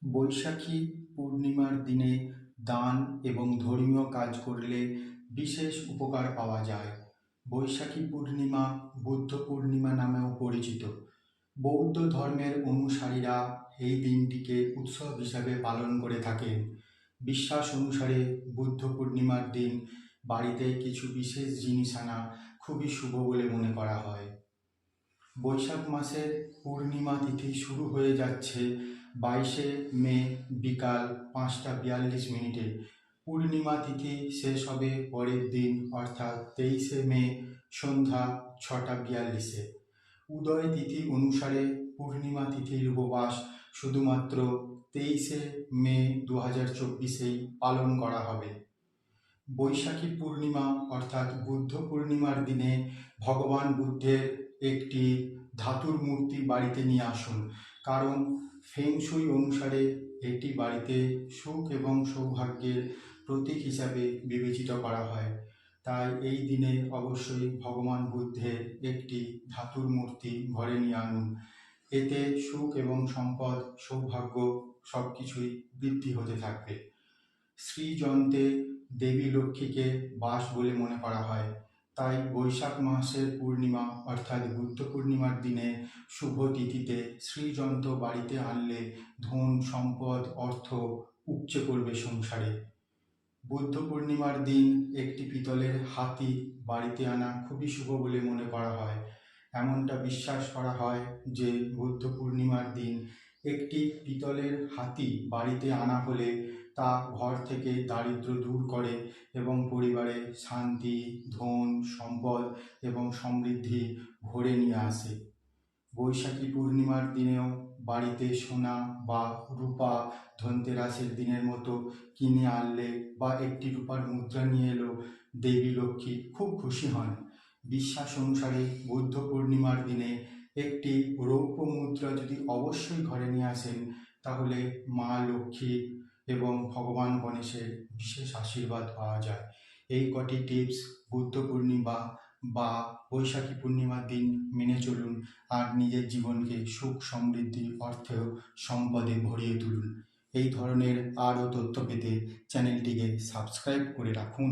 বৈশাখী পূর্ণিমার দিনে দান এবং ধর্মীয় কাজ করলে বিশেষ উপকার পাওয়া যায়। বৈশাখী পূর্ণিমা বুদ্ধ পূর্ণিমা নামেও পরিচিত। বৌদ্ধ ধর্মের অনুসারীরা এই দিনটিকে উৎসব হিসাবে পালন করে থাকেন। বিশ্বাস অনুসারে বুদ্ধ পূর্ণিমার দিন বাড়িতে কিছু বিশেষ জিনিস আনা খুবই শুভ বলে মনে করা হয়। বৈশাখ মাসের পূর্ণিমা তিথি শুরু হয়ে যাচ্ছে 22শে মে বিকাল 5টা 42 মিনিটে। পূর্ণিমা তিথি শেষ হবে পরের দিন অর্থাৎ 23শে মে সন্ধ্যা 6টা 42-এ। উদয় তিথি অনুসারে পূর্ণিমা তিথির উপবাস শুধুমাত্র 23শে মে 2024-এই পালন করা হবে। বৈশাখী পূর্ণিমা অর্থাৎ বুদ্ধ পূর্ণিমার দিনে ভগবান বুদ্ধের একটি ধাতুর মূর্তি বাড়িতে নিয়ে আসুন, কারণ ফেংশুই অনুসারে এটি বাড়িতে সুখ এবং সৌভাগ্যের প্রতীক হিসাবে বিবেচিত করা হয়। তাই এই দিনে অবশ্যই ভগবান বুদ্ধের একটি ধাতুর মূর্তি ঘরে নিয়ে আনুন। এতে সুখ এবং সম্পদ, সৌভাগ্য সব কিছুই বৃদ্ধি হতে থাকবে। শ্রীযন্ত্রে দেবী লক্ষ্মীকে বাস বলে মনে করা হয়। তাই বৈশাখ মাসের পূর্ণিমা অর্থাৎ বুদ্ধ পূর্ণিমার দিনে শুভ তিথিতে শ্রীযন্ত্র বাড়িতে আনলে ধন, সম্পদ, অর্থ উপচে পড়বে সংসারে। বুদ্ধ পূর্ণিমার দিন একটি পিতলের হাতি বাড়িতে আনা খুবই শুভ বলে মনে করা হয়। এমনটা বিশ্বাস করা হয় যে বুদ্ধ পূর্ণিমার দিন একটি পিতলের হাতি বাড়িতে আনা হলে তা ঘর থেকে দারিদ্র্য দূর করে এবং পরিবারে শান্তি, ধন, সম্পদ এবং সমৃদ্ধি ভরে নিয়ে আসে। বৈশাখী পূর্ণিমার দিনেও বাড়িতে সোনা বা রূপা ধনতেরাসের দিনের মতো কিনে আনলে বা একটি রূপার মুদ্রা নিয়ে এলো দেবী লক্ষ্মী খুব খুশি হন। বিশ্বাস অনুসারে বুদ্ধ পূর্ণিমার দিনে একটি রৌপ্য মুদ্রা যদি অবশ্যই ঘরে নিয়ে আসেন, তাহলে মা লক্ষ্মী এবং ভগবান গণেশের বিশেষ আশীর্বাদ পাওয়া যায়। এই কটি টিপস বুদ্ধ পূর্ণিমা বা বৈশাখী পূর্ণিমার দিন মেনে চলুন আর নিজের জীবনকে সুখ, সমৃদ্ধি, অর্থ, সম্পদে ভরিয়ে তুলুন। এই ধরনের আরও তথ্য পেতে চ্যানেলটিকে সাবস্ক্রাইব করে রাখুন।